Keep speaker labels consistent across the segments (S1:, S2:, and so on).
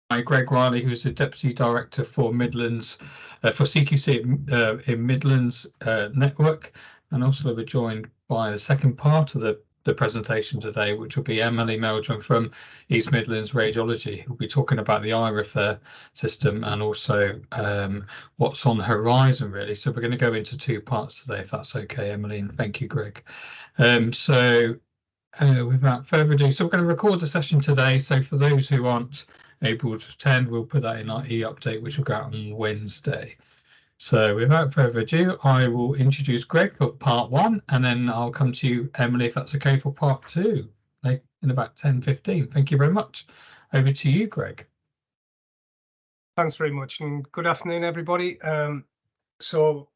S1: Greg Riley, who's the Deputy Director for Midlands, for CQC in Midlands Network, and also we're joined by the second part of the presentation today, which will be Emily Meldrum from East Midlands Radiology, who'll be talking about the iRefer system and also what's on the horizon, really. So we're going to go into two parts today, if that's okay, Emily, and thank you, Greg. Without further ado, so we're going to record the session today. So for those who aren't able to attend, we'll put that in our e-update, which will go out on Wednesday. So without further ado, I will introduce Greg for part one, and then I'll come to you, Emily, if that's okay, for part two in about 10:15. Thank you very much. Over to you, Greg.
S2: Thanks very much, and good afternoon, everybody. So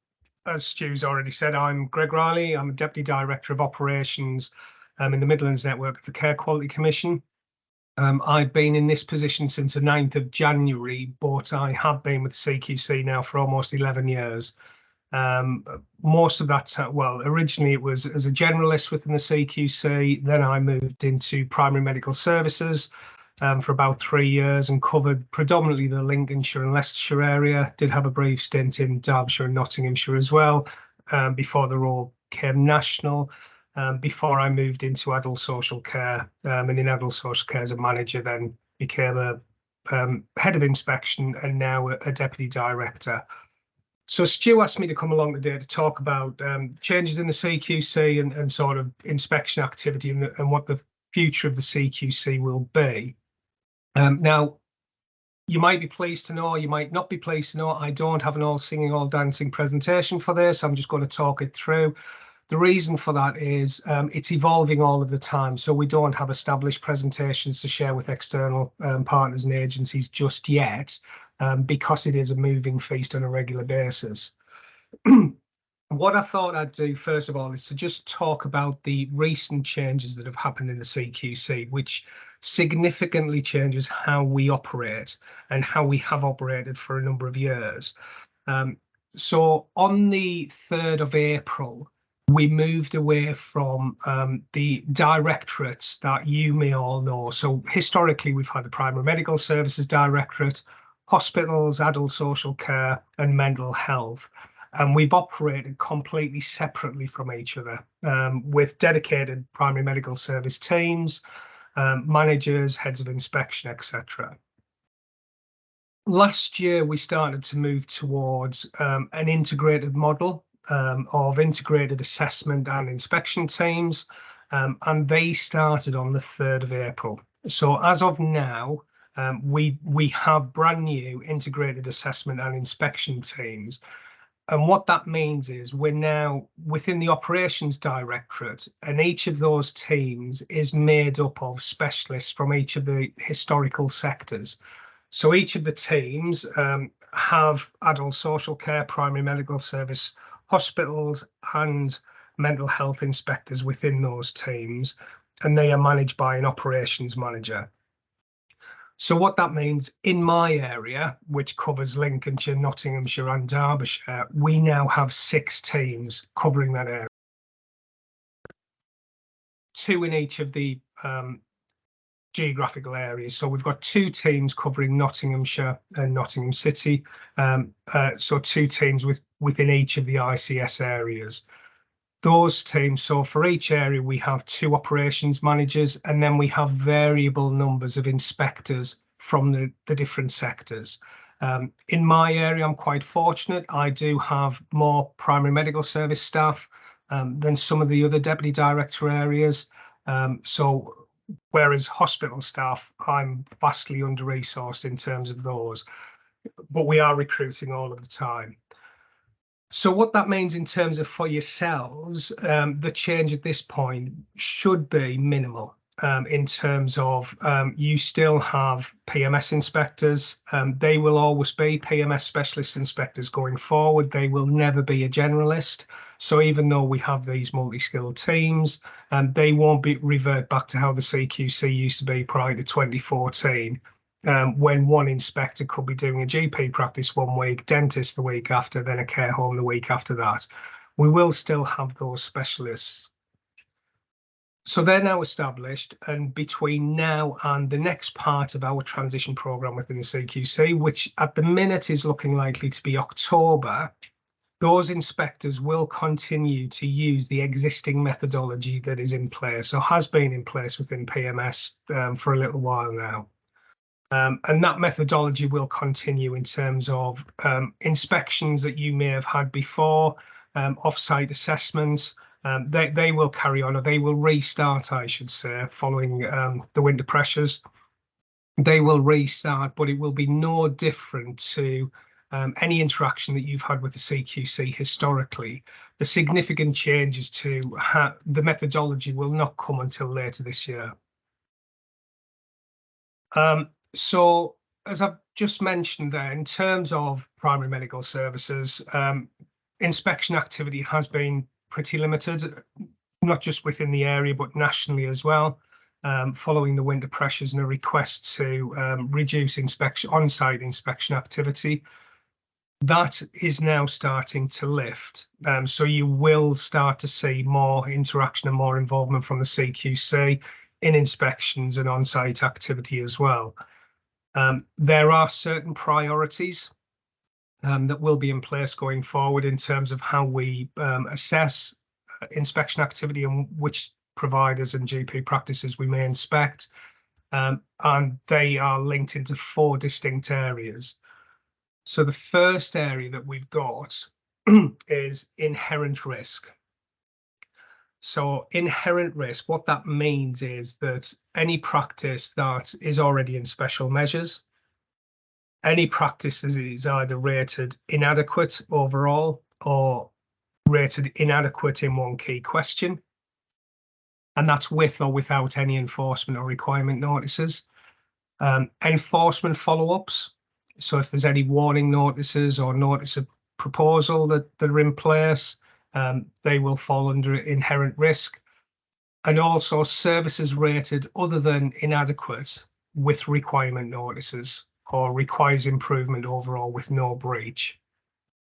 S2: as Stu's already said, I'm Greg Riley. I'm a Deputy Director of Operations in the Midlands Network of the Care Quality Commission. I've been in this position since the 9th of January, but I have been with CQC now for almost 11 years. Most of that, well, originally it was as a generalist within the CQC, then I moved into primary medical services for about 3 years and covered predominantly the Lincolnshire and Leicestershire area. Did have a brief stint in Derbyshire and Nottinghamshire as well, before the role became national. Before I moved into adult social care, and in adult social care as a manager, then became a head of inspection and now a deputy director. So Stu asked me to come along today to talk about changes in the CQC and sort of inspection activity and what the future of the CQC will be. Now, you might be pleased to know, you might not be pleased to know, I don't have an all singing, all dancing presentation for this. I'm just going to talk it through. The reason for that is it's evolving all of the time, so we don't have established presentations to share with external partners and agencies just yet, because it is a moving feast on a regular basis. What I thought I'd do first of all is to just talk about the recent changes that have happened in the CQC, which significantly changes how we operate and how we have operated for a number of years. So on the 3rd of April, we moved away from the directorates that you may all know. So historically, we've had the Primary Medical Services Directorate, hospitals, adult social care, and mental health. And we've operated completely separately from each other, with dedicated primary medical service teams, managers, heads of inspection, etc. Last year, we started to move towards an integrated model of integrated assessment and inspection teams, and they started on the 3rd of April. So as of now, we have brand new integrated assessment and inspection teams. And what that means is we're now within the operations directorate, and each of those teams is made up of specialists from each of the historical sectors. So each of the teams have adult social care, primary medical service, hospitals and mental health inspectors within those teams, and they are managed by an operations manager. So what that means in my area, which covers Lincolnshire, Nottinghamshire and Derbyshire, we now have 6 teams covering that area. 2 in each of the geographical areas. So we've got 2 teams covering Nottinghamshire and Nottingham City. So 2 teams within each of the ICS areas. Those teams, so for each area, we have 2 operations managers, and then we have variable numbers of inspectors from the different sectors. In my area, I'm quite fortunate. I do have more primary medical service staff than some of the other deputy director areas. So whereas hospital staff, I'm vastly under-resourced in terms of those, but we are recruiting all of the time. So what that means in terms of for yourselves, the change at this point should be minimal in terms of you still have PMS inspectors. They will always be PMS specialist inspectors going forward. They will never be a generalist. So even though we have these multi-skilled teams, they won't revert back to how the CQC used to be prior to 2014. When one inspector could be doing a GP practice one week, dentist the week after, then a care home the week after that. We will still have those specialists. So they're now established, and between now and the next part of our transition programme within the CQC, which at the minute is looking likely to be October, those inspectors will continue to use the existing methodology that is in place, or has been in place within PMS for a little while now. And that methodology will continue in terms of inspections that you may have had before, off-site assessments. They will carry on, or they will restart, I should say, following the winter pressures. They will restart, but it will be no different to any interaction that you've had with the CQC historically. The significant changes to the methodology will not come until later this year. So, as I've just mentioned there, in terms of primary medical services, inspection activity has been pretty limited, not just within the area, but nationally as well, following the winter pressures and a request to reduce on-site inspection activity. That is now starting to lift. So you will start to see more interaction and more involvement from the CQC in inspections and on-site activity as well. There are certain priorities that will be in place going forward in terms of how we assess inspection activity and which providers and GP practices we may inspect. And they are linked into 4 distinct areas. So the first area that we've got is inherent risk. So inherent risk, what that means is that any practice that is already in special measures, any practice that is either rated inadequate overall or rated inadequate in one key question, and that's with or without any enforcement or requirement notices. Enforcement follow-ups, so if there's any warning notices or notice of proposal that are in place, they will fall under inherent risk. And also services rated other than inadequate with requirement notices or requires improvement overall with no breach.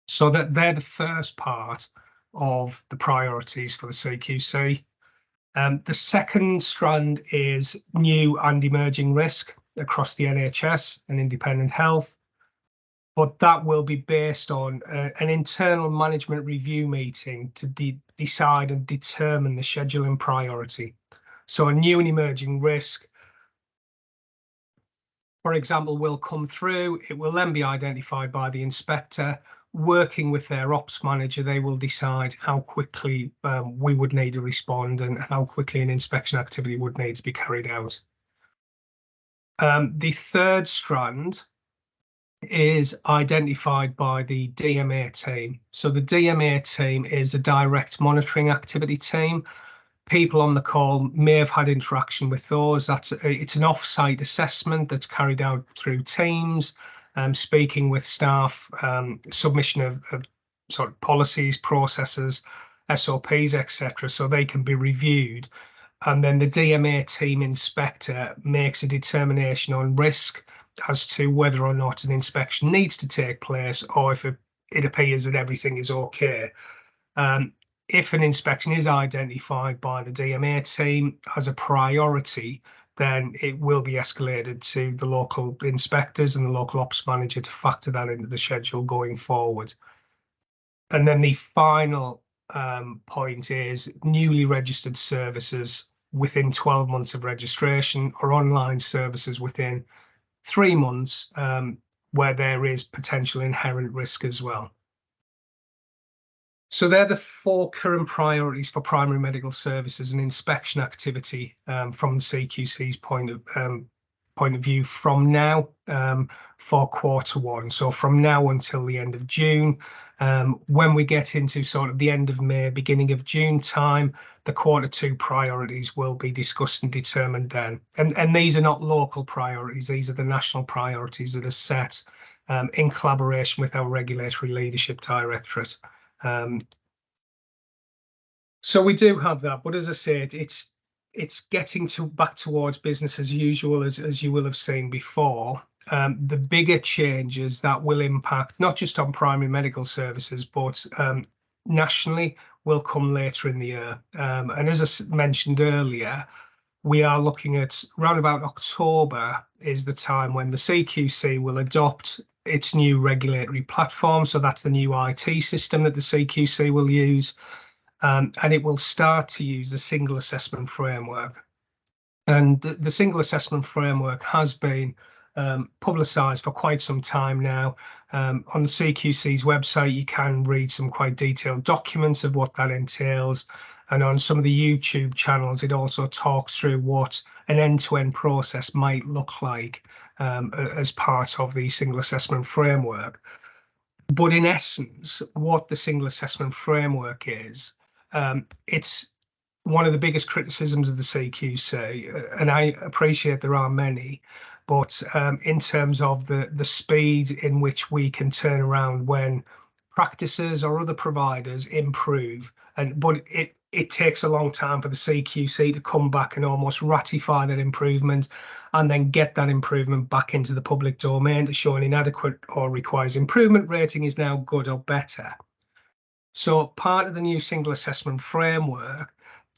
S2: So that they're the first part of the priorities for the CQC. The second strand is new and emerging risk across the NHS and independent health. But that will be based on an internal management review meeting to decide and determine the scheduling priority. So a new and emerging risk, for example, will come through. It will then be identified by the inspector. Working with their ops manager, they will decide how quickly we would need to respond and how quickly an inspection activity would need to be carried out. The third strand is identified by the DMA team. So the DMA team is a direct monitoring activity team. People on the call may have had interaction with those. It's an off-site assessment that's carried out through Teams, speaking with staff, submission of sort of policies, processes, SOPs, etc., so they can be reviewed. And then the DMA team inspector makes a determination on risk as to whether or not an inspection needs to take place, or if it appears that everything is okay. If an inspection is identified by the DMA team as a priority, then it will be escalated to the local inspectors and the local ops manager to factor that into the schedule going forward. And then the final point is newly registered services within 12 months of registration, or online services within 3 months, where there is potential inherent risk as well. So they're the 4 current priorities for primary medical services and inspection activity from the CQC's point of view from now for Q1. So from now until the end of June. When we get into sort of the end of May, beginning of June time, the Q2 priorities will be discussed and determined then. And these are not local priorities, these are the national priorities that are set in collaboration with our Regulatory Leadership Directorate. So we do have that, but as I said, it's getting back towards business as usual, as you will have seen before. The bigger changes that will impact not just on primary medical services, but nationally will come later in the year. And as I mentioned earlier, we are looking at around about October is the time when the CQC will adopt its new regulatory platform. So that's the new IT system that the CQC will use, and it will start to use the single assessment framework. And the single assessment framework has been publicised for quite some time now. On the CQC's website, you can read some quite detailed documents of what that entails. And on some of the YouTube channels, it also talks through what an end-to-end process might look like as part of the single assessment framework. But in essence, what the single assessment framework is, it's one of the biggest criticisms of the CQC, and I appreciate there are many, but in terms of the speed in which we can turn around when practices or other providers improve, but it takes a long time for the CQC to come back and almost ratify that improvement and then get that improvement back into the public domain to show an inadequate or requires improvement rating is now good or better. So part of the new single assessment framework,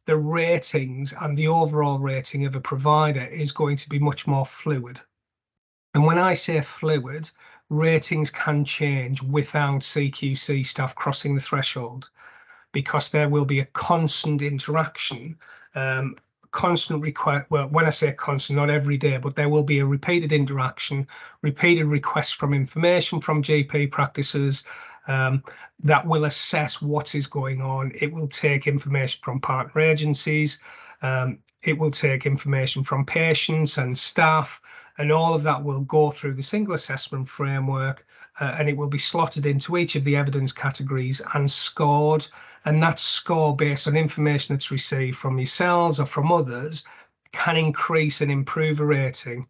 S2: the ratings and the overall rating of a provider is going to be much more fluid. And when I say fluid, ratings can change without CQC staff crossing the threshold, because there will be a constant interaction, constant request. Well, when I say constant, not every day, but there will be a repeated interaction, repeated requests from information from GP practices that will assess what is going on. It will take information from partner agencies. It will take information from patients and staff, and all of that will go through the single assessment framework, and it will be slotted into each of the evidence categories and scored. And that score, based on information that's received from yourselves or from others, can increase and improve a rating.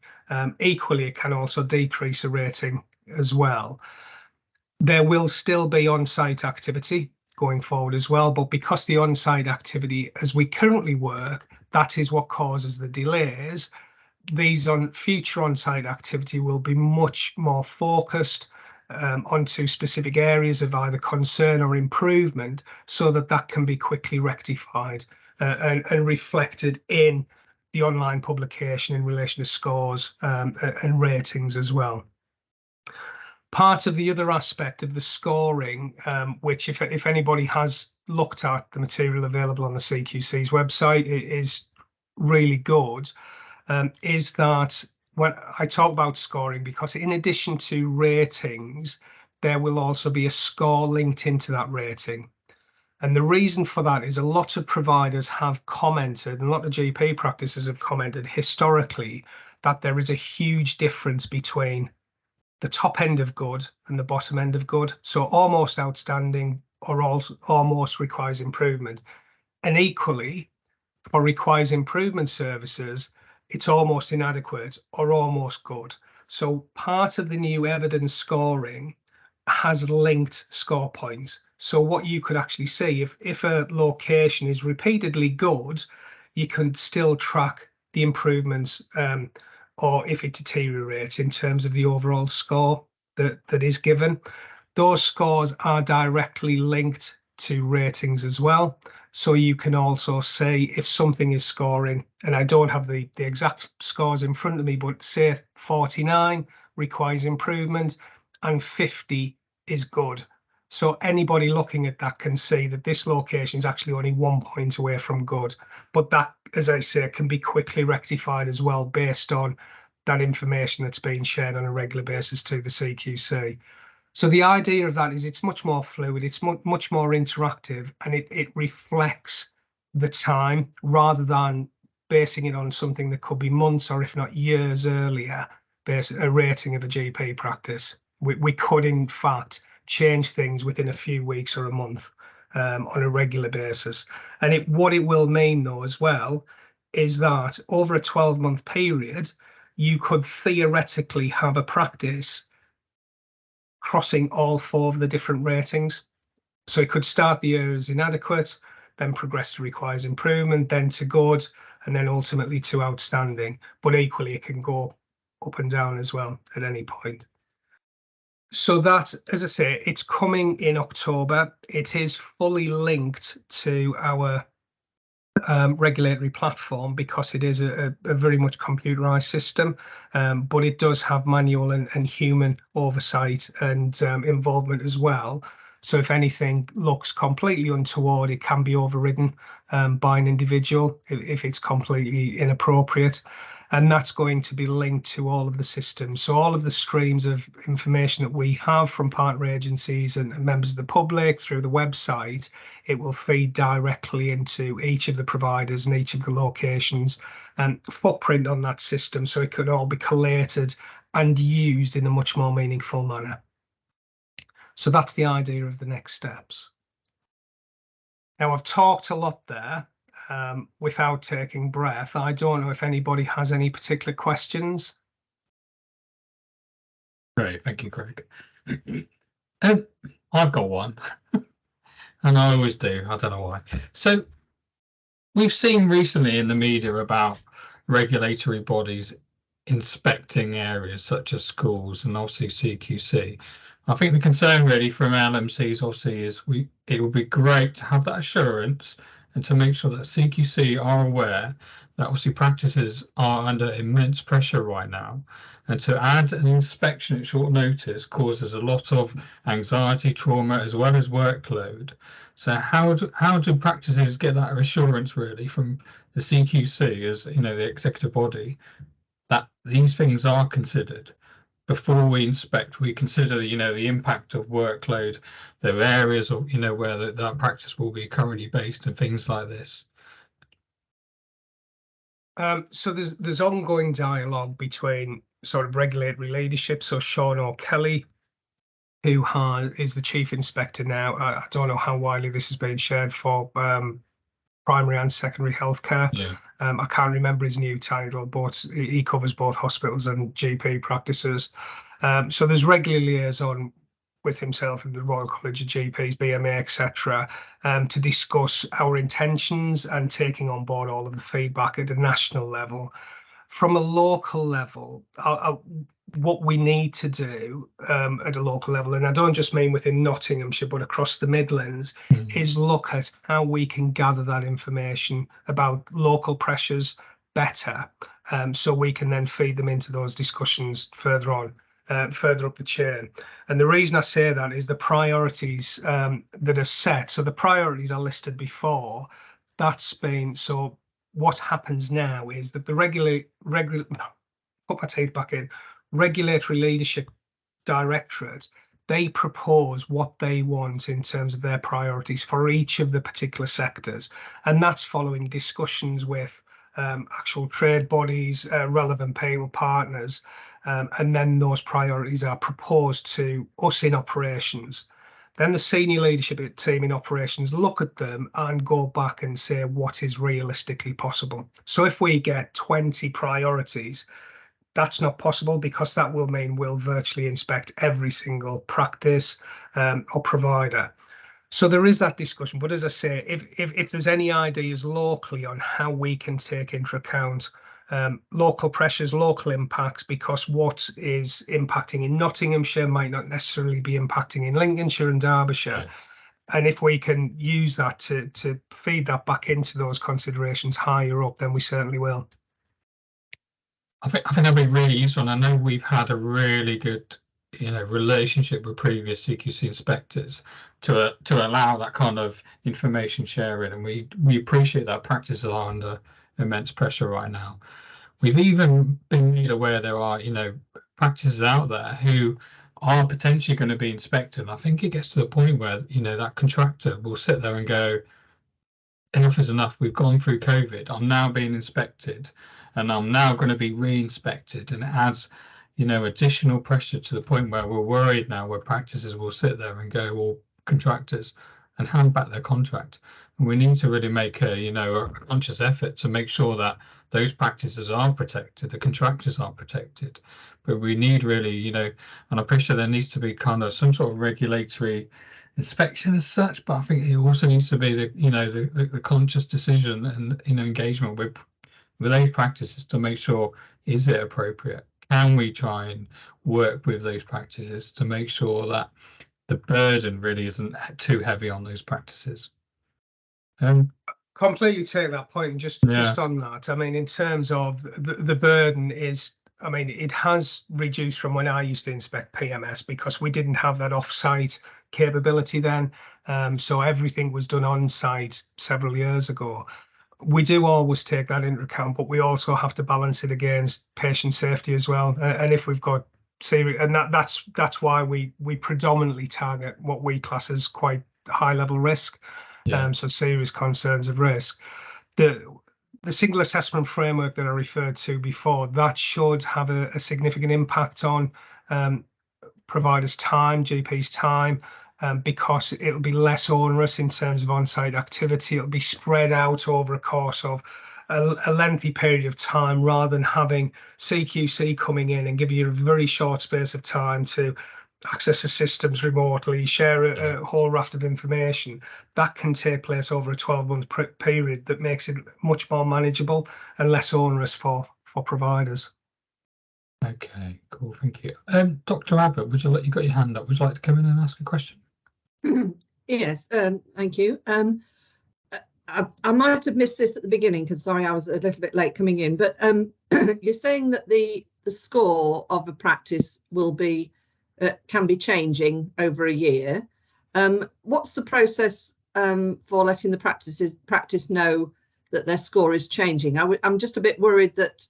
S2: Equally, it can also decrease a rating as well. There will still be on-site activity going forward as well, but because the on-site activity as we currently work, that is what causes the delays. These future on-site activity will be much more focused onto specific areas of either concern or improvement, so that can be quickly rectified and reflected in the online publication in relation to scores and ratings as well. Part of the other aspect of the scoring, which if anybody has looked at the material available on the CQC's website, it is really good, is that when I talk about scoring, because in addition to ratings, there will also be a score linked into that rating. And the reason for that is a lot of providers have commented, and a lot of GP practices have commented historically, that there is a huge difference between the top end of good and the bottom end of good. So almost outstanding or almost requires improvement. And equally, for requires improvement services, it's almost inadequate or almost good. So part of the new evidence scoring has linked score points. So what you could actually see, if a location is repeatedly good, you can still track the improvements or if it deteriorates in terms of the overall score that is given. Those scores are directly linked to ratings as well. So you can also say if something is scoring, and I don't have the exact scores in front of me, but say 49 requires improvement and 50 is good. So anybody looking at that can see that this location is actually only 1 point away from good. But that, as I say, can be quickly rectified as well based on that information that's being shared on a regular basis to the CQC. So the idea of that is it's much more fluid, it's much more interactive, and it reflects the time rather than basing it on something that could be months or if not years earlier, a rating of a GP practice. We could in fact change things within a few weeks or a month on a regular basis. And what it will mean though as well is that over a 12-month period, you could theoretically have a practice crossing all 4 of the different ratings. So it could start the year as inadequate, then progress to requires improvement, then to good, and then ultimately to outstanding. But equally, it can go up and down as well at any point. So that, as I say, it's coming in October. It is fully linked to our regulatory platform because it is a very much computerized system, but it does have manual and human oversight and involvement as well. So if anything looks completely untoward, it can be overridden by an individual if it's completely inappropriate. And that's going to be linked to all of the systems. So all of the streams of information that we have from partner agencies and members of the public through the website, it will feed directly into each of the providers and each of the locations and footprint on that system, so it could all be collated and used in a much more meaningful manner. So that's the idea of the next steps. Now, I've talked a lot there without taking breath. I don't know if anybody has any particular questions.
S1: Great, thank you, Craig. I've got one, and I always do. I don't know why. So we've seen recently in the media about regulatory bodies inspecting areas such as schools and obviously CQC. I think the concern really from LMCs obviously is it would be great to have that assurance and to make sure that CQC are aware that obviously practices are under immense pressure right now, and to add an inspection at short notice causes a lot of anxiety, trauma, as well as workload. So how do practices get that assurance really from the CQC as the executive body that these things are considered before we inspect? We consider the impact of workload, the areas of where that practice will be currently based and things like this.
S2: So there's ongoing dialogue between sort of regulatory leadership. So Sean O'Kelly, who is the chief inspector now, I don't know how widely this has been shared for primary and secondary healthcare.
S1: Yeah.
S2: I can't remember his new title, but he covers both hospitals and GP practices. So there's regular liaison with himself and the Royal College of GPs, BMA, etc., to discuss our intentions and taking on board all of the feedback at a national level. From a local level, what we need to do at a local level, and I don't just mean within Nottinghamshire, but across the Midlands, is look at how we can gather that information about local pressures better, so we can then feed them into those discussions further on, further up the chain. And the reason I say that is the priorities that are set. So the priorities I listed before, that's been so. What happens now is that the regulatory leadership directorate, they propose what they want in terms of their priorities for each of the particular sectors, and that's following discussions with actual trade bodies, relevant payroll partners, and then those priorities are proposed to us in operations. Then the senior leadership team in operations look at them and go back and say what is realistically possible. So if we get 20 priorities, that's not possible because that will mean we'll virtually inspect every single practice or provider. So there is that discussion. But as I say, if there's any ideas locally on how we can take into account local pressures, local impacts, because what is impacting in Nottinghamshire might not necessarily be impacting in Lincolnshire and Derbyshire. And if we can use that to feed that back into those considerations higher up, then we certainly will.
S1: I think that'd be really useful. And I know we've had a really good relationship with previous CQC inspectors to allow that kind of information sharing, and we appreciate that practices are under immense pressure right now. We've even been made aware there are practices out there who are potentially going to be inspected. And I think it gets to the point where that contractor will sit there and go, enough is enough. We've gone through COVID. I'm now being inspected, and I'm now going to be re-inspected, and it adds additional pressure to the point where we're worried now where practices will sit there and go, well, contractors, and hand back their contract. And we need to really make a conscious effort to make sure that those practices are protected, the contractors are protected. But we need really, and I'm pretty sure there needs to be kind of some sort of regulatory inspection as such, but I think it also needs to be the conscious decision and engagement with those practices to make sure, is it appropriate? can we try and work with those practices to make sure that the burden really isn't too heavy on those practices?
S2: Completely take that point, and just on that, I mean, in terms of the burden is, I mean, it has reduced from when I used to inspect PMS, because we didn't have that off-site capability then. So everything was done on site several years ago. We do always take that into account, but we also have to balance it against patient safety as well. And if we've got serious, and that's why we predominantly target what we class as quite high level risk. So serious concerns of risk. The single assessment framework that I referred to before, that should have a significant impact on providers' time, GPs' time, because it'll be less onerous in terms of on-site activity. It'll be spread out over a course of a lengthy period of time, rather than having CQC coming in and give you a very short space of time to access the systems remotely, share a whole raft of information. That can take place over a 12-month period that makes it much more manageable and less onerous for providers.
S1: Okay, cool, thank you. Dr. Abbott, you got your hand up? Would you like to come in and ask a question?
S3: Yes, thank you. I might have missed this at the beginning, because sorry, I was a little bit late coming in, but you're saying that the score of a practice will be can be changing over a year. What's the process for letting the practice know that their score is changing? I'm just a bit worried that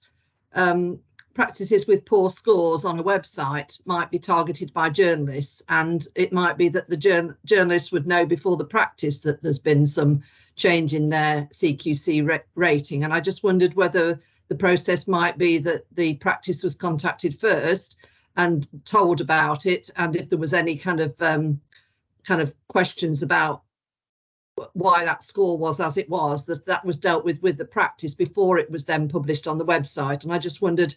S3: practices with poor scores on a website might be targeted by journalists, and it might be that the journalists would know before the practice that there's been some change in their CQC rating. And I just wondered whether the process might be that the practice was contacted first and told about it, and if there was any kind of questions about why that score was as it was, that was dealt with the practice before it was then published on the website. And I just wondered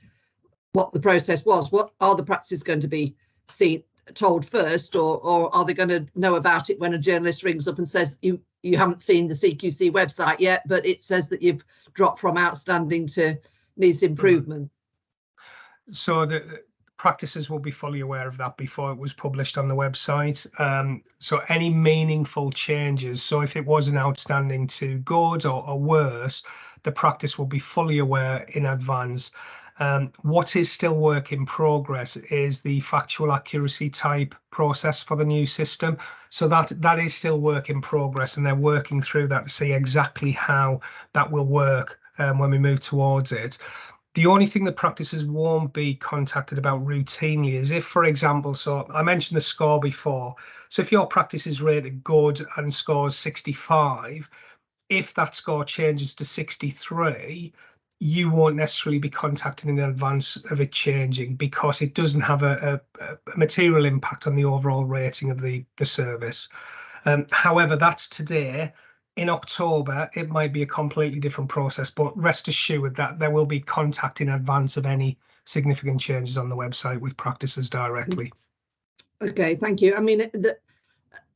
S3: what the process was. What are the practices going to be told first, or are they going to know about it when a journalist rings up and says you haven't seen the CQC website yet, but it says that you've dropped from outstanding to needs improvement?
S2: So the practices will be fully aware of that before it was published on the website. So any meaningful changes, so if it was an outstanding to good or worse, the practice will be fully aware in advance. What is still work in progress is the factual accuracy type process for the new system. So that is still work in progress, and they're working through that to see exactly how that will work when we move towards it. The only thing that practices won't be contacted about routinely is if, for example, so I mentioned the score before. So if your practice is rated good and scores 65, if that score changes to 63, you won't necessarily be contacted in advance of it changing, because it doesn't have a material impact on the overall rating of the service. However, that's today. In October, it might be a completely different process, but rest assured that there will be contact in advance of any significant changes on the website with practices directly.
S3: Okay, thank you. I mean,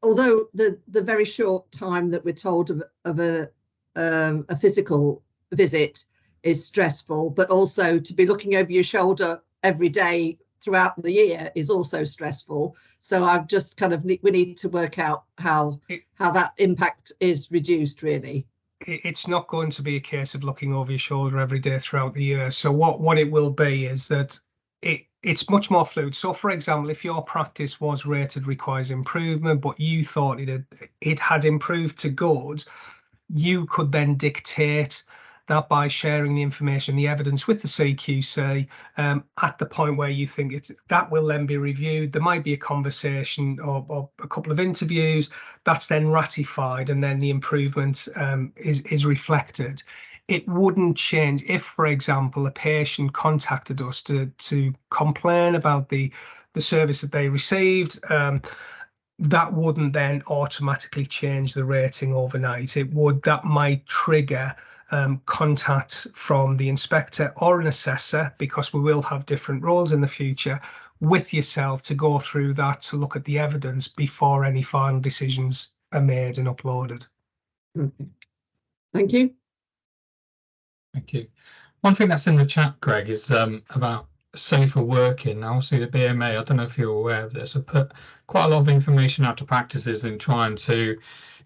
S3: although the very short time that we're told of a physical visit is stressful, but also to be looking over your shoulder every day throughout the year is also stressful. So I've just we need to work out how that impact is reduced, really.
S2: It's not going to be a case of looking over your shoulder every day throughout the year. So what it will be is that it's much more fluid. So for example, if your practice was rated requires improvement, but you thought it had improved to good, you could then dictate that by sharing the information, the evidence with the CQC at the point where you think that will then be reviewed. There might be a conversation or a couple of interviews that's then ratified, and then the improvement is reflected. It wouldn't change if, for example, a patient contacted us to complain about the service that they received. That wouldn't then automatically change the rating overnight. That might trigger contact from the inspector or an assessor, because we will have different roles in the future, with yourself to go through that, to look at the evidence before any final decisions are made and uploaded.
S3: Okay. Thank you.
S1: Thank you. One thing that's in the chat, Greg, is about safer working. Obviously, the BMA, I don't know if you're aware of this, have put quite a lot of information out to practices in trying to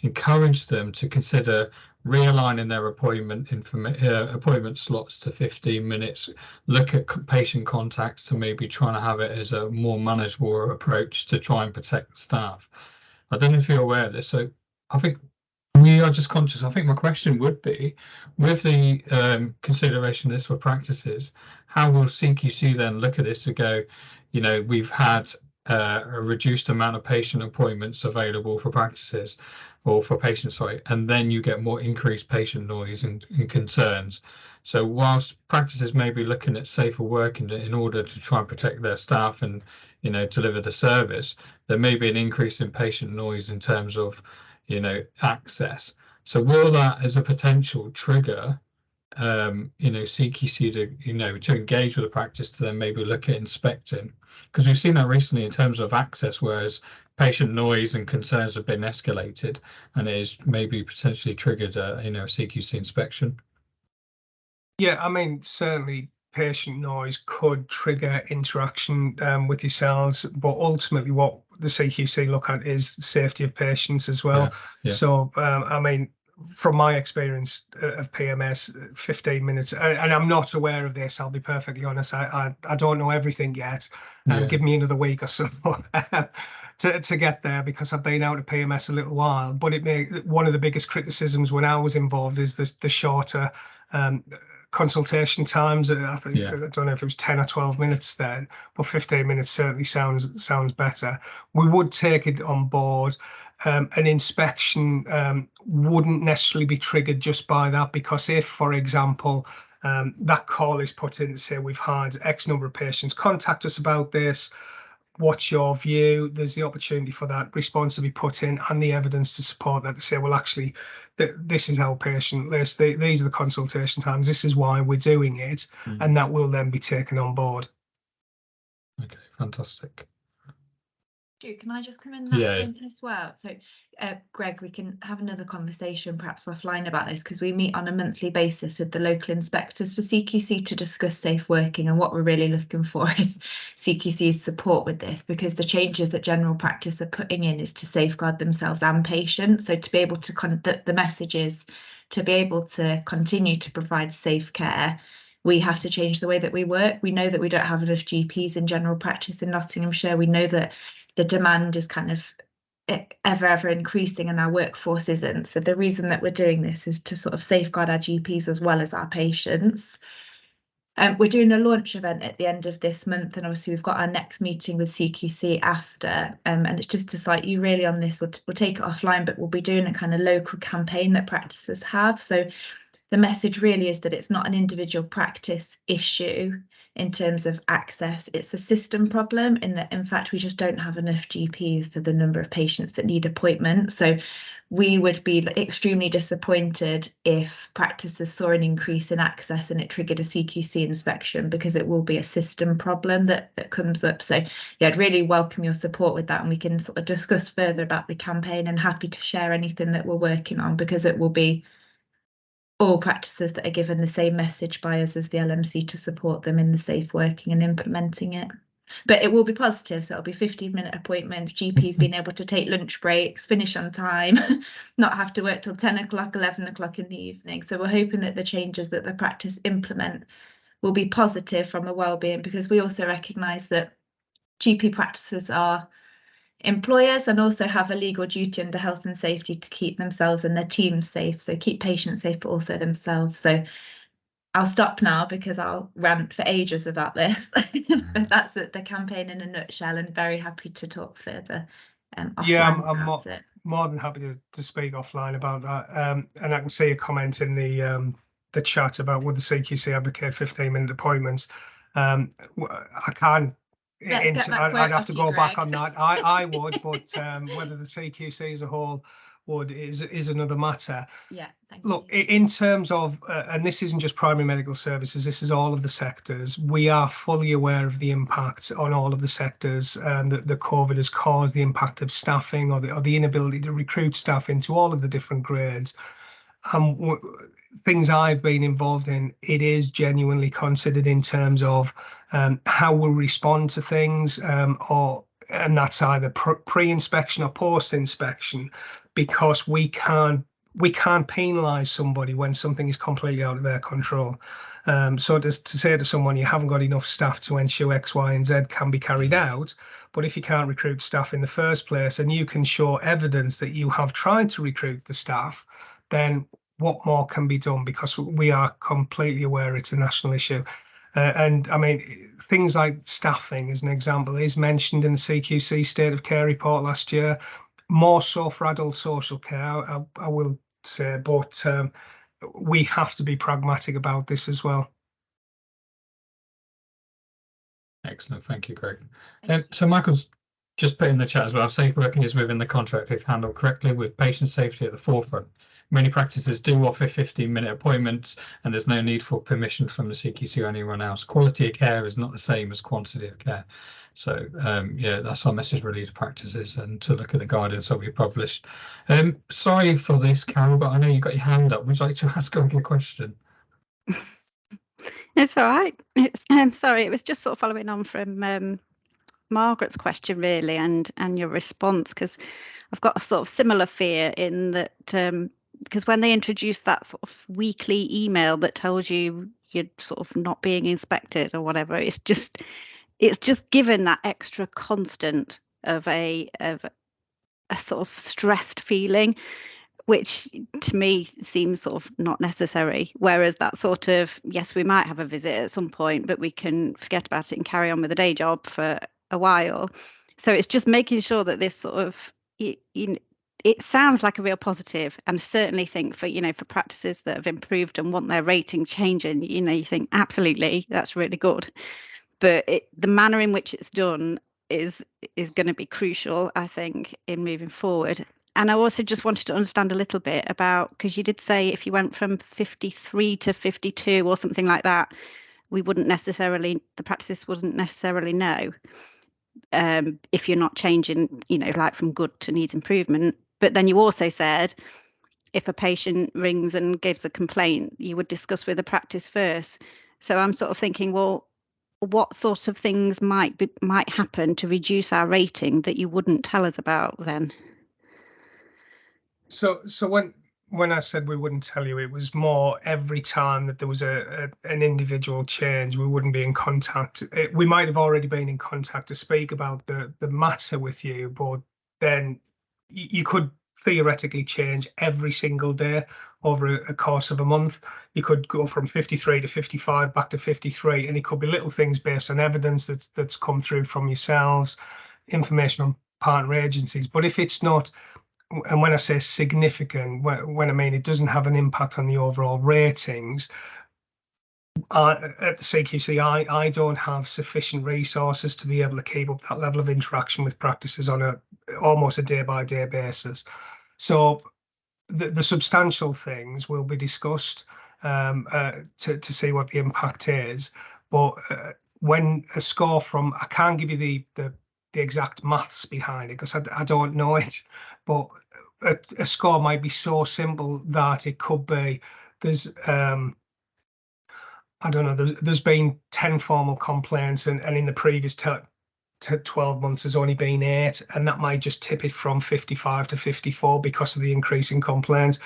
S1: encourage them to consider realigning their appointment slots to 15 minutes, look at patient contacts to maybe trying to have it as a more manageable approach to try and protect the staff. I don't know if you're aware of this. So I think we are just conscious. I think my question would be, with the consideration of this for practices, how will CQC then look at this to go, you know, we've had a reduced amount of patient appointments available for practices, or for patients, sorry, and then you get more increased patient noise and concerns. So whilst practices may be looking at safer work in order to try and protect their staff and, you know, deliver the service, there may be an increase in patient noise in terms of, you know, access. So will that as a potential trigger, you know, CQC to, you know, to engage with the practice to then maybe look at inspecting? Because we've seen that recently in terms of access, whereas patient noise and concerns have been escalated, and it is maybe potentially triggered a, you know, CQC inspection.
S2: Yeah, I mean, certainly patient noise could trigger interaction with yourselves, but ultimately what the CQC look at is the safety of patients as well.
S1: Yeah.
S2: So, I mean, from my experience of PMS, 15 minutes, and I'm not aware of this, I'll be perfectly honest, I don't know everything yet. Give me another week or so to get there, because I've been out of PMS a little while. But one of the biggest criticisms when I was involved is the shorter consultation times. I think, I don't know if it was 10 or 12 minutes then, but 15 minutes certainly sounds better. We would take it on board. An inspection wouldn't necessarily be triggered just by that, because if, for example, that call is put in to say we've had X number of patients contact us about this, what's your view? There's the opportunity for that response to be put in and the evidence to support that, to say, well, actually, this is our patient list, these are the consultation times, this is why we're doing it, and that will then be taken on board.
S1: Okay, fantastic.
S4: Can I just come in that point as well? So, Greg, we can have another conversation perhaps offline about this, because we meet on a monthly basis with the local inspectors for CQC to discuss safe working, and what we're really looking for is CQC's support with this, because the changes that general practice are putting in is to safeguard themselves and patients. So to be able to, the message is to be able to continue to provide safe care, we have to change the way that we work. We know that we don't have enough GPs in general practice in Nottinghamshire. We know that the demand is kind of ever increasing and our workforce isn't. So the reason that we're doing this is to sort of safeguard our GPs as well as our patients. We're doing a launch event at the end of this month, and obviously we've got our next meeting with CQC after, and it's just to cite you really on this. We'll take it offline, but we'll be doing a kind of local campaign that practices have. So the message really is that it's not an individual practice issue in terms of access, it's a system problem, in that in fact we just don't have enough GPs for the number of patients that need appointments. So we would be extremely disappointed if practices saw an increase in access and it triggered a CQC inspection, because it will be a system problem that comes up. So yeah, I'd really welcome your support with that, and we can sort of discuss further about the campaign, and happy to share anything that we're working on, because it will be all practices that are given the same message by us as the LMC to support them in the safe working and implementing it. But it will be positive, so it'll be 15-minute appointments, GPs being able to take lunch breaks, finish on time, not have to work till 10 o'clock, 11 o'clock in the evening. So we're hoping that the changes that the practice implement will be positive from a wellbeing, because we also recognise that GP practices are employers and also have a legal duty under health and safety to keep themselves and their teams safe, so keep patients safe but also themselves. So I'll stop now, because I'll rant for ages about this. But that's the campaign in a nutshell, and very happy to talk further offline about it.
S2: More than happy to speak offline about that, and I can see a comment in the chat about would the CQC advocate 15-minute appointments. I can't. I'd have to go back on that. I would, but whether the CQC as a whole would is another matter.
S4: Yeah, thank
S2: you. Look,
S4: you.
S2: In terms of, and this isn't just primary medical services, this is all of the sectors. We are fully aware of the impact on all of the sectors that the COVID has caused, the impact of staffing, or the inability to recruit staff into all of the different grades. things I've been involved in, it is genuinely considered in terms of how we'll respond to things, and that's either pre-inspection or post-inspection, because we can't penalise somebody when something is completely out of their control. So to say to someone, you haven't got enough staff to ensure X, Y, and Z can be carried out, but if you can't recruit staff in the first place and you can show evidence that you have tried to recruit the staff, then what more can be done? Because we are completely aware it's a national issue. And I mean, things like staffing, as an example, is mentioned in the CQC State of Care report last year, more so for adult social care, I will say, but we have to be pragmatic about this as well.
S1: Excellent, thank you, Greg. So Michael's just put in the chat as well, safe working is within the contract if handled correctly with patient safety at the forefront. Many practices do offer 15-minute appointments and there's no need for permission from the CQC or anyone else. Quality of care is not the same as quantity of care. So yeah, that's our message really to practices, and to look at the guidance that we published. Sorry for this, Carol, but I know you've got your hand up. Would you like to ask Greg a question?
S5: It's all right. It's sorry, it was just sort of following on from Margaret's question really, and your response, because I've got a sort of similar fear in that because when they introduced that sort of weekly email that tells you you're sort of not being inspected or whatever, it's just given that extra constant of a sort of stressed feeling, which to me seems sort of not necessary. Whereas that sort of, yes, we might have a visit at some point, but we can forget about it and carry on with the day job for a while. So it's just making sure that this sort of, it sounds like a real positive, and certainly think for, for practices that have improved and want their rating changing, you think absolutely that's really good. But the manner in which it's done is going to be crucial, I think, in moving forward. And I also just wanted to understand a little bit about, because you did say if you went from 53 to 52 or something like that, the practice wouldn't necessarily know if you're not changing, like from good to needs improvement. But then you also said if a patient rings and gives a complaint, you would discuss with the practice first. So I'm sort of thinking, well, what sort of things might happen to reduce our rating that you wouldn't tell us about then?
S2: So when I said we wouldn't tell you, it was more every time that there was an individual change, we wouldn't be in contact. We might have already been in contact to speak about the matter with you, but then you could theoretically change every single day over a course of a month. You could go from 53 to 55 back to 53, and it could be little things based on evidence that's come through from yourselves, information on partner agencies. But if it's not, and when I say significant, when I mean it doesn't have an impact on the overall ratings, at the CQC, I don't have sufficient resources to be able to keep up that level of interaction with practices on almost a day-by-day basis. So the substantial things will be discussed to see what the impact is. But when a score from, I can't give you the exact maths behind it because I don't know it, but a score might be so simple that it could be there's I don't know, there's been 10 formal complaints and in the previous 12 months there's only been 8, and that might just tip it from 55 to 54 because of the increase in complaints.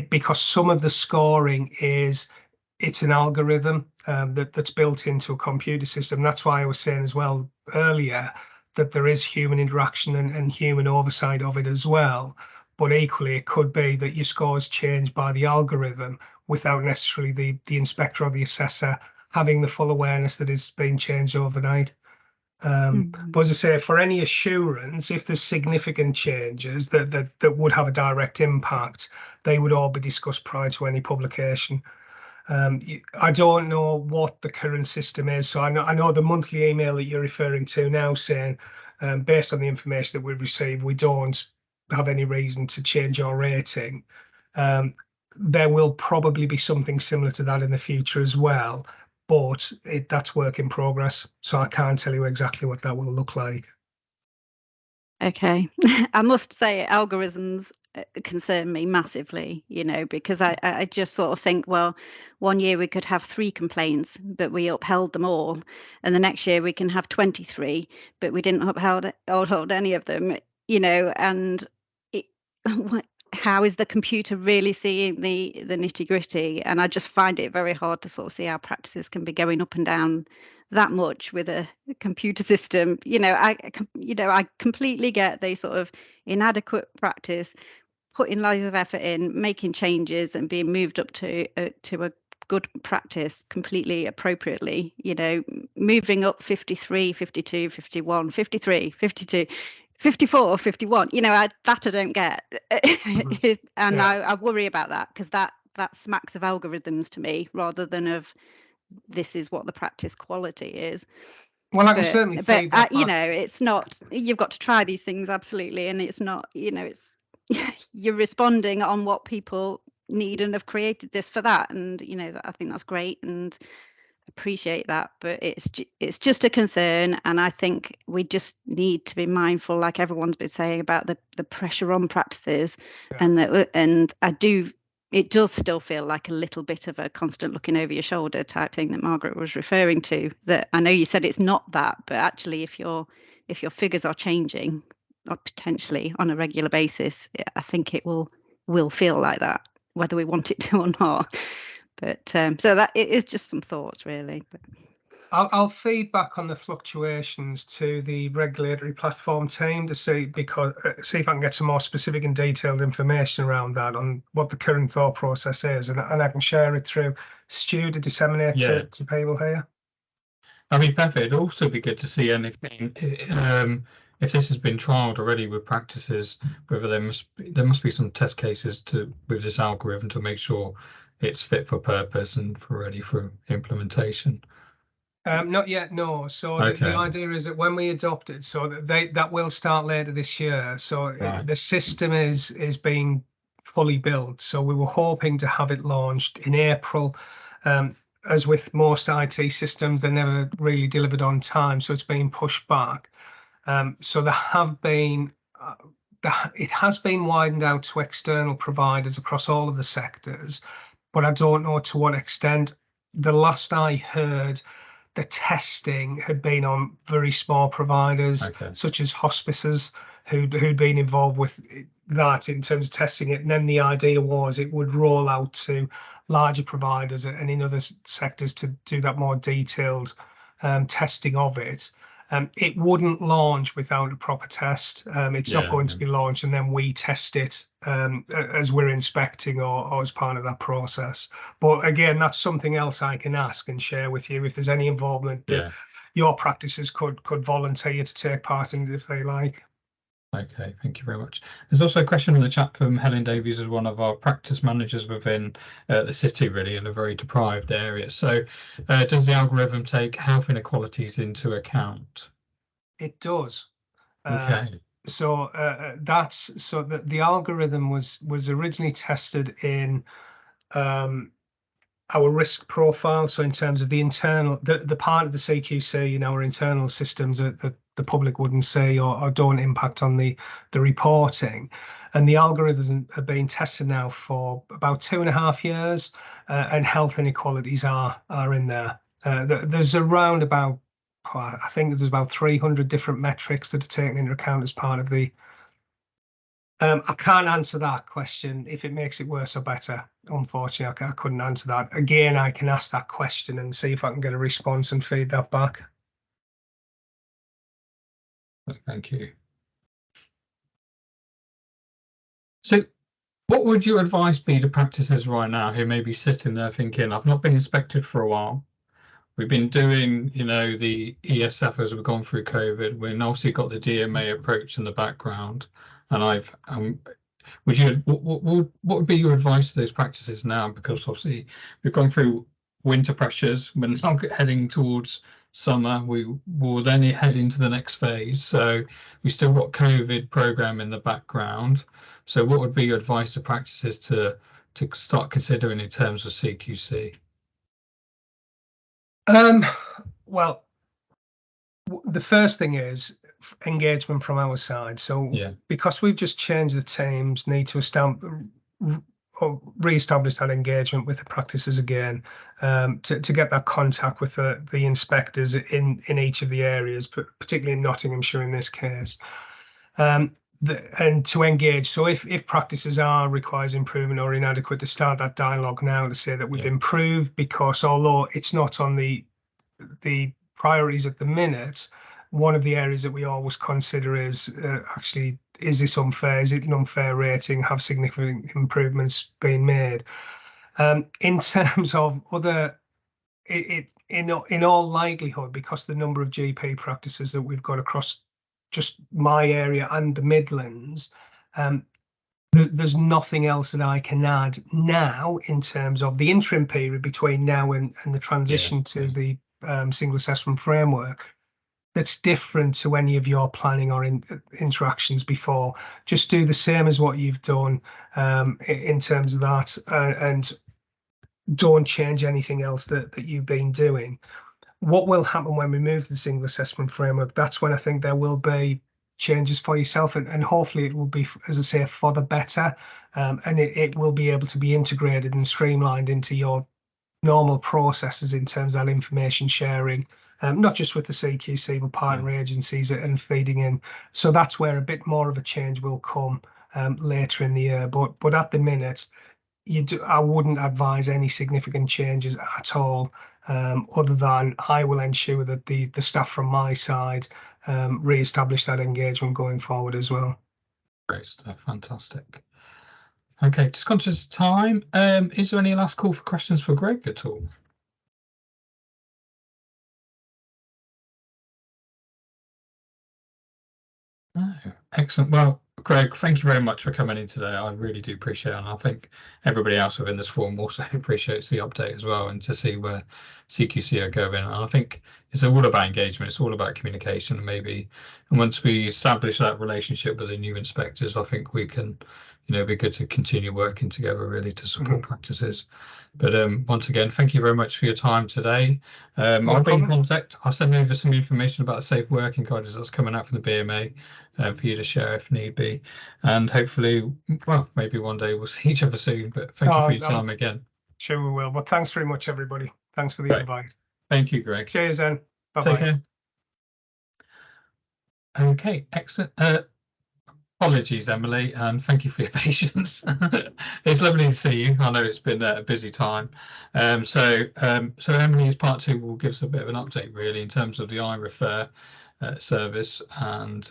S2: Because some of the scoring it's an algorithm that's built into a computer system. That's why I was saying as well earlier that there is human interaction and human oversight of it as well. But equally, it could be that your scores change by the algorithm without necessarily the inspector or the assessor having the full awareness that it's been changed overnight. But as I say, for any assurance, if there's significant changes that would have a direct impact, they would all be discussed prior to any publication. I don't know what the current system is, so I know the monthly email that you're referring to now saying, based on the information that we've received, we don't have any reason to change our rating. There will probably be something similar to that in the future as well, but that's work in progress, so I can't tell you exactly what that will look like.
S5: Okay. I must say algorithms concern me massively, you know, because I just sort of think, well, one year we could have 3 complaints, but we upheld them all, and the next year we can have 23, but we didn't uphold any of them, you know, and how is the computer really seeing the nitty gritty? And I just find it very hard to sort of see how practices can be going up and down that much with a computer system. You know, I completely get the sort of inadequate practice, putting loads of effort in, making changes and being moved up to a good practice completely appropriately, you know, moving up 53, 52, 51, 53, 52, 54, 51, you know, that I don't get. And yeah. I worry about that, because that smacks of algorithms to me rather than of this is what the practice quality is.
S2: Well, I can certainly feed that
S5: you know, it's not, you've got to try these things, absolutely, and it's not, you know, it's you're responding on what people need and have created this for that, and you know, I think that's great and appreciate that, but it's just a concern, and I think we just need to be mindful, like everyone's been saying, about the pressure on practices. Yeah. and it does still feel like a little bit of a constant looking over your shoulder type thing that Margaret was referring to. That I know you said it's not that, but actually if your figures are changing, or potentially on a regular basis, I think it will feel like that, whether we want it to or not. But so that it is just some thoughts, really. But
S2: I'll feed back on the fluctuations to the regulatory platform team to see if I can get some more specific and detailed information around that, on what the current thought process is, and I can share it through Stu to disseminate to people here.
S1: I mean, perfect. It'd also be good to see anything if this has been trialed already with practices, whether there must be some test cases with this algorithm to make sure it's fit for purpose and ready for implementation.
S2: Not yet, no. So the idea is that when we adopt it, so that will start later this year. So the system is being fully built. So we were hoping to have it launched in April. As with most IT systems, they're never really delivered on time, so it's been pushed back. So there have been it has been widened out to external providers across all of the sectors, but I don't know to what extent. The last I heard, the testing had been on very small providers, such as hospices, who'd been involved with that in terms of testing it. And then the idea was it would roll out to larger providers and in other sectors to do that more detailed testing of it. It wouldn't launch without a proper test. It's not going to be launched and then we test it as we're inspecting or as part of that process. But again, that's something else I can ask and share with you if there's any involvement that your practices could volunteer to take part in if they like.
S1: Okay, thank you very much. There's also a question in the chat from Helen Davies, as one of our practice managers within the city, really, in a very deprived area. So does the algorithm take health inequalities into account?
S2: It does.
S1: Okay.
S2: So the algorithm was originally tested in our risk profile. So in terms of the internal, the part of the CQC in our internal systems that the public wouldn't see or don't impact on the reporting, and the algorithms have been tested now for about 2.5 years, and health inequalities are in there. There's around about, I think there's about 300 different metrics that are taken into account as part of the. I can't answer that question if it makes it worse or better. Unfortunately, I couldn't answer that. Again, I can ask that question and see if I can get a response and feed that back.
S1: Thank you. So what would your advice be to practices right now who may be sitting there thinking, I've not been inspected for a while. We've been doing, you know, the ESF as we've gone through COVID. We've obviously got the DMA approach in the background. And what would be your advice to those practices now? Because obviously we've gone through winter pressures. We're now heading towards summer. We will then head into the next phase. So we still got COVID program in the background. So what would be your advice to practices to start considering in terms of CQC?
S2: Well, the first thing is, engagement from our side. So
S1: Yeah.
S2: because we've just changed the teams, need to re-establish that engagement with the practices again, to get that contact with the inspectors in each of the areas, but particularly in Nottinghamshire in this case, and to engage. So if practices requires improvement or inadequate, to start that dialogue now to say that we've improved, because although it's not on the priorities at the minute, one of the areas that we always consider is actually, is this unfair? Is it an unfair rating? Have significant improvements been made? In terms of other, in all likelihood, because the number of GP practices that we've got across just my area and the Midlands, there's nothing else that I can add now in terms of the interim period between now and the transition to the single assessment framework that's different to any of your planning or interactions before. Just do the same as what you've done in terms of that, and don't change anything else that you've been doing. What will happen when we move to the single assessment framework, that's when I think there will be changes for yourself, and hopefully it will be, as I say, for the better, and it will be able to be integrated and streamlined into your normal processes in terms of that information sharing, not just with the CQC but partner agencies and feeding in. So that's where a bit more of a change will come later in the year, but at the minute I wouldn't advise any significant changes at all, other than I will ensure that the staff from my side re-establish that engagement going forward as well.
S1: Great stuff, fantastic. Okay, just conscious of time, is there any last call for questions for Greg at all? No. Excellent. Well, Greg, thank you very much for coming in today. I really do appreciate it, and I think everybody else within this forum also appreciates the update as well, and to see where CQC are going. And I think it's all about engagement, it's all about communication, and once we establish that relationship with the new inspectors, I think we can, be good to continue working together really to support practices. But once again, thank you very much for your time today. I'll be in contact. I'll send over some information about the safe working guidance that's coming out from the BMA for you to share if need be. And hopefully, well, maybe one day we'll see each other soon. But thank you for your time again.
S2: Sure we will. But thanks very much, everybody. Thanks for the invite.
S1: Thank you, Greg.
S2: Cheers, then. Bye-bye.
S1: Take care. Okay, excellent. Apologies, Emily, and thank you for your patience. It's lovely to see you. I know it's been a busy time. So Emily's part two will give us a bit of an update, really, in terms of the iRefer service. And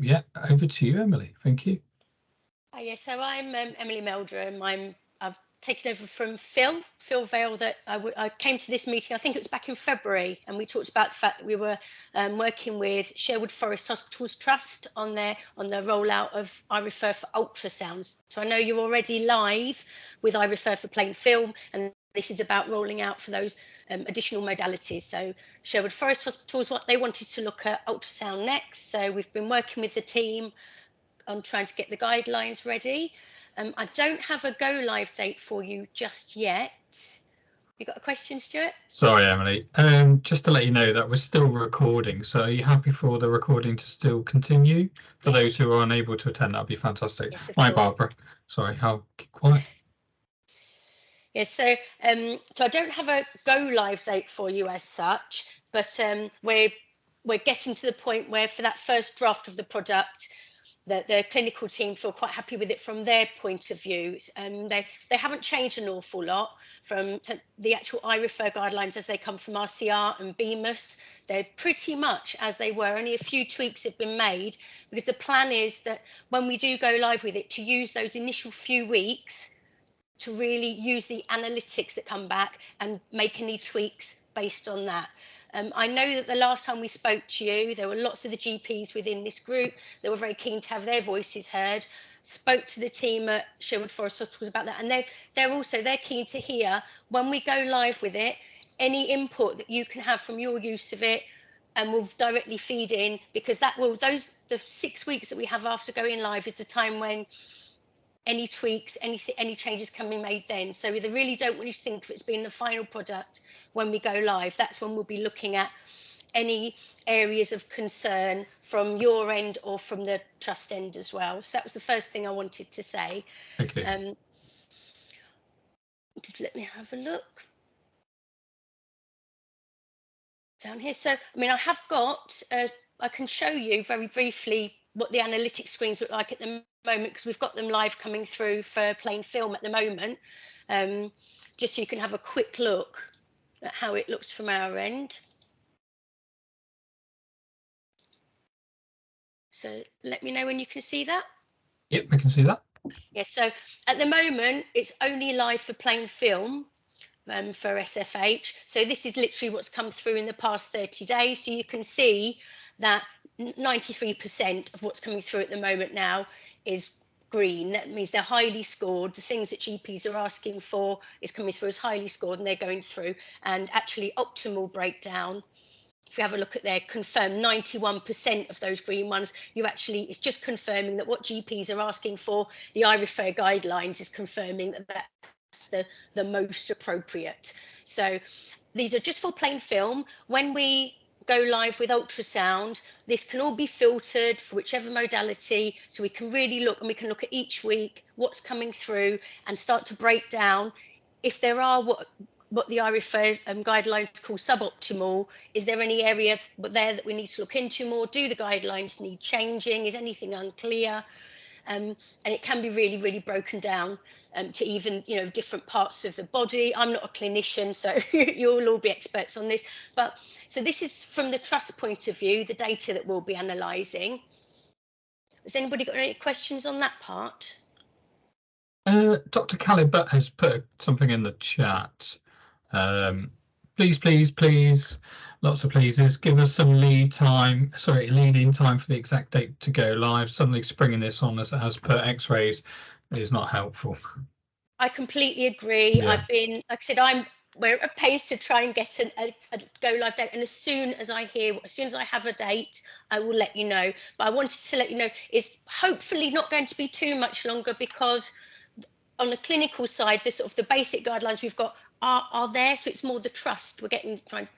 S1: yeah, over to you, Emily. Thank you.
S6: Yeah, so I'm Emily Meldrum. I've taken over from Phil Vale. That I came to this meeting, I think it was back in February, and we talked about the fact that we were working with Sherwood Forest Hospitals Trust on the rollout of iRefer for ultrasounds. So I know you're already live with iRefer for plain film, and this is about rolling out for those additional modalities. So Sherwood Forest Hospitals, what they wanted to look at ultrasound next. So we've been working with the team on trying to get the guidelines ready. I don't have a go live date for you just yet. You got a question, Stuart?
S1: Sorry, Emily. Just to let you know that we're still recording. So are you happy for the recording to still continue? For those who are unable to attend, that'd be fantastic.
S6: Yes, of
S1: Hi,
S6: course.
S1: Barbara. Sorry, I'll keep quiet.
S6: Yes, so I don't have a go live date for you as such, but we're getting to the point where for that first draft of the product, the clinical team feel quite happy with it from their point of view. They haven't changed an awful lot from the actual iRefer guidelines as they come from RCR and BMUS. They're pretty much as they were. Only a few tweaks have been made, because the plan is that when we do go live with it, to use those initial few weeks to really use the analytics that come back and make any tweaks based on that. I know that the last time we spoke to you, there were lots of the GPs within this group that were very keen to have their voices heard. Spoke to the team at Sherwood Forest Hospitals about that, and they're keen to hear when we go live with it, any input that you can have from your use of it, and we'll directly feed in, because the 6 weeks that we have after going live is the time when any tweaks, any changes can be made then. So we really don't want you to think of it as being the final product when we go live. That's when we'll be looking at any areas of concern from your end or from the trust end as well. So that was the first thing I wanted to say.
S1: Thank you.
S6: Just let me have a look down here. So, I mean, I have got, I can show you very briefly what the analytics screens look like at the moment, because we've got them live coming through for plain film at the moment, just so you can have a quick look at how it looks from our end. So let me know when you can see that.
S1: Yep, we can see that.
S6: Yes, so at the moment it's only live for plain film for SFH. So this is literally what's come through in the past 30 days. So you can see that 93% of what's coming through at the moment now is green. That means they're highly scored. The things that GPs are asking for is coming through as highly scored, and they're going through. And actually optimal breakdown, if you have a look at their confirmed 91% of those green ones, you actually, it's just confirming that what GPs are asking for, the iRefer guidelines is confirming that that's the most appropriate. So these are just for plain film. When we go live with ultrasound, this can all be filtered for whichever modality, so we can really look, and we can look at each week what's coming through and start to break down if there are what the iRefer guidelines call suboptimal. Is there any area there that we need to look into more? Do the guidelines need changing? Is anything unclear? And it can be really, really broken down to even, you know, different parts of the body. I'm not a clinician, so you'll all be experts on this. But so this is from the trust point of view, the data that we'll be analysing. Has anybody got any questions on that part?
S1: Dr. Calibut has put something in the chat. Please, lots of pleases, give us some lead in time for the exact date to go live. Suddenly springing this on us as per x-rays is not helpful.
S6: I completely agree.
S1: Yeah.
S6: I've been, like I said, we're at pace to try and get a go live date, and as soon as I have a date, I will let you know. But I wanted to let you know it's hopefully not going to be too much longer, because on the clinical side, the basic guidelines we've got are there. So it's more the trust. We're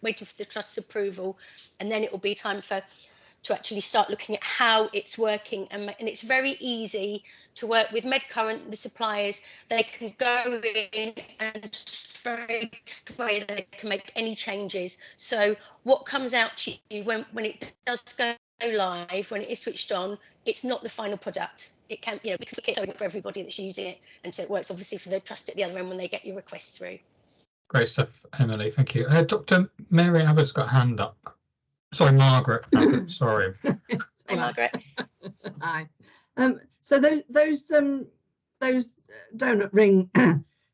S6: waiting for the trust's approval, and then it will be time to actually start looking at how it's working. And it's very easy to work with MedCurrent, the suppliers. They can go in and straight away they can make any changes. So what comes out to you when it does go live, when it is switched on, it's not the final product. It can, you know, we can look at it for everybody that's using it, and so it works obviously for the trust at the other end when they get your request through.
S1: Great stuff, Emily. Thank you. Dr. Mary Abbott's got a hand up. Sorry, Margaret Abbott. Sorry.
S6: Hi, Margaret.
S3: Hi. So those donut ring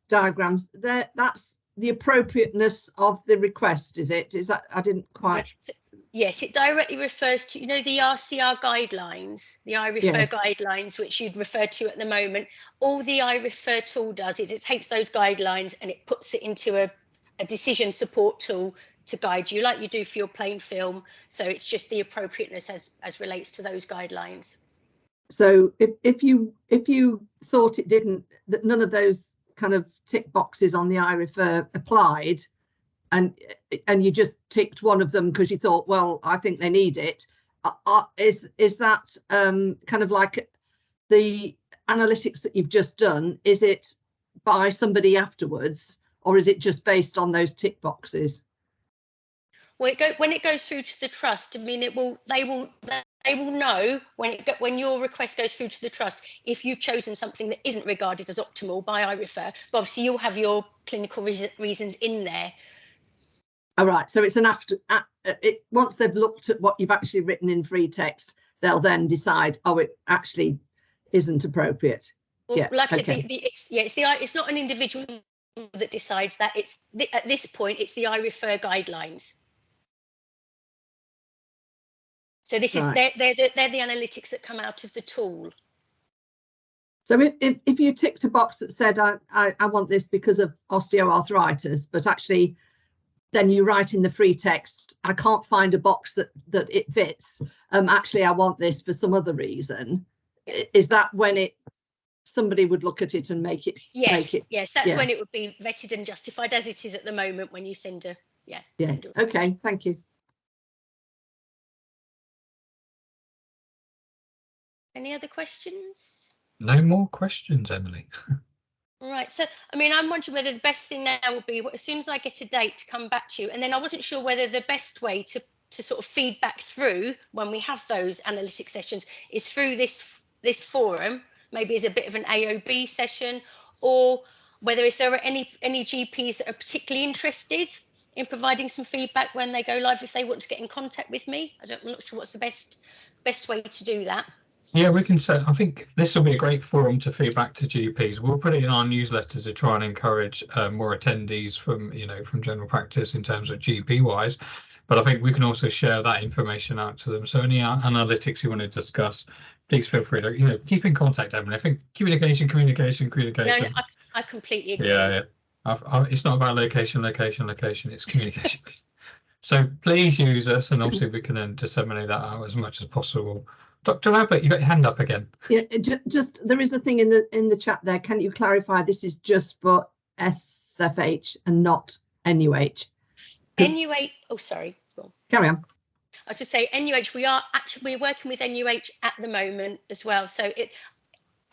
S3: diagrams, that's the appropriateness of the request, is it? Is that, I didn't quite.
S6: Yes, it directly refers to, you know, the RCR guidelines, the iRefer guidelines, which you'd refer to at the moment. All the iRefer tool does is it takes those guidelines and it puts it into a decision support tool to guide you, like you do for your plain film. So it's just the appropriateness as relates to those guidelines.
S3: So if you thought that none of those kind of tick boxes on the iRefer applied, and you just ticked one of them because you thought, well, I think they need it, is that kind of like the analytics that you've just done? Is it by somebody afterwards, or is it just based on those tick boxes?
S6: Well, when it goes through to the trust, I mean, they will know when your request goes through to the trust if you've chosen something that isn't regarded as optimal by iRefer. But obviously, you'll have your clinical reasons in there.
S3: All right, so it's an once they've looked at what you've actually written in free text, they'll then decide, oh, it actually isn't appropriate.
S6: Well,
S3: yeah,
S6: like I said,
S3: okay.
S6: It's not an individual that decides that. At this point, it's the iRefer guidelines. So this is they're the analytics that come out of the tool.
S3: So if you ticked a box that said I want this because of osteoarthritis, but actually then you write in the free text, I can't find a box that it fits. Actually, I want this for some other reason. Is that when somebody would look at it and make it?
S6: Yes, that's when it would be vetted and justified, as it is at the moment when you send a.
S3: Okay, thank you.
S6: Any other questions?
S1: No more questions, Emily.
S6: Right, so I mean, I'm wondering whether the best thing now would be, as soon as I get a date, to come back to you. And then I wasn't sure whether the best way to sort of feedback through when we have those analytic sessions is through this forum, maybe as a bit of an AOB session, or whether if there are any GPs that are particularly interested in providing some feedback when they go live, if they want to get in contact with me. I'm not sure what's the best way to do that.
S1: Yeah, we can say, I think this will be a great forum to feedback to GPs. We'll put it in our newsletter to try and encourage more attendees from, from general practice in terms of GP wise. But I think we can also share that information out to them. So any analytics you want to discuss, please feel free to, keep in contact, Emily. I think communication.
S6: No, I completely agree.
S1: Yeah. It's not about location. It's communication. So please use us, and obviously we can then disseminate that out as much as possible. Dr. Abbott, you got your hand up again. Yeah,
S3: just there is a thing in the chat there. Can you clarify this is just for SFH and not NUH?
S6: NUH. Oh, sorry.
S3: Carry on.
S6: I should say NUH. We're working with NUH at the moment as well. So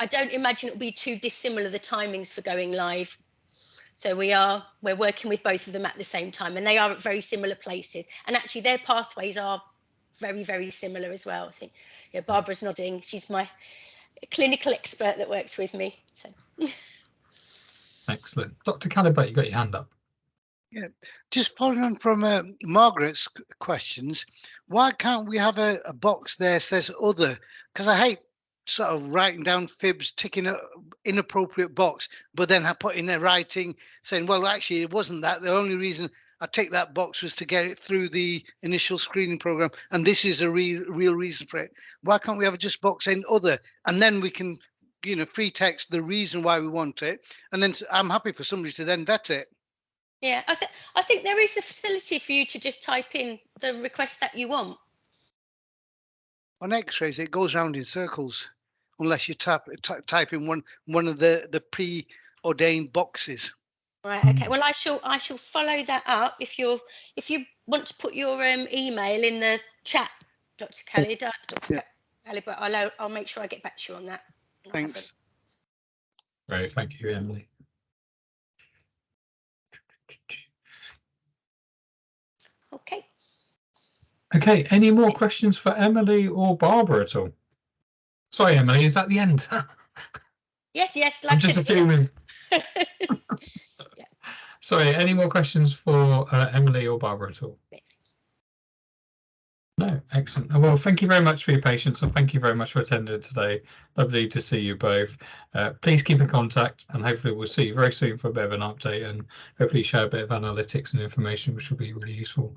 S6: I don't imagine it'll be too dissimilar, the timings for going live. So we're working with both of them at the same time, and they are at very similar places. And actually, their pathways are very, very similar as well. I think, yeah, Barbara's nodding. She's my clinical expert that works with me. So.
S1: Excellent. Dr. Calibrate, you got your hand up.
S7: Yeah, just following on from Margaret's questions, why can't we have a box there that says other? Because I hate sort of writing down fibs, ticking an inappropriate box, but then I put in a writing saying, well, actually, it wasn't that. The only reason I ticked that box was to get it through the initial screening program, and this is a real reason for it. Why can't we have a just box in other, and then we can, free text the reason why we want it, and then I'm happy for somebody to then vet it.
S6: Yeah, I think there is the facility for you to just type in the request that you want.
S7: On X-rays, it goes round in circles unless you type in one of the preordained boxes.
S6: Right. Okay. Well, I shall follow that up. If you want to put your email in the chat, Dr. Kelly, Dr. Kelly, but I'll make sure I get back to you on that.
S7: Thanks.
S1: Great. Thank you, Emily. Okay. Any more questions for Emily or Barbara at all? Sorry, Emily, is that the end?
S6: Yes.
S1: Like I'm just assuming. Yeah. Sorry, any more questions for Emily or Barbara at all? No, excellent. Well, thank you very much for your patience, and thank you very much for attending today. Lovely to see you both. Please keep in contact, and hopefully we'll see you very soon for a bit of an update, and hopefully share a bit of analytics and information, which will be really useful.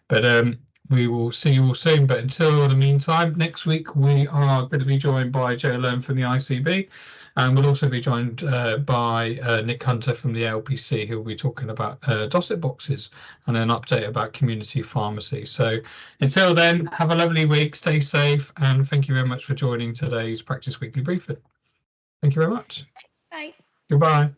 S1: But we will see you all soon. But until the meantime, next week we are going to be joined by Joe Learn from the ICB, and we'll also be joined by Nick Hunter from the LPC, who will be talking about dosset boxes and an update about community pharmacy. So until then, have a lovely week, stay safe, and thank you very much for joining today's Practice Weekly Briefing. Thank you very much.
S6: Thanks, bye.
S1: Goodbye.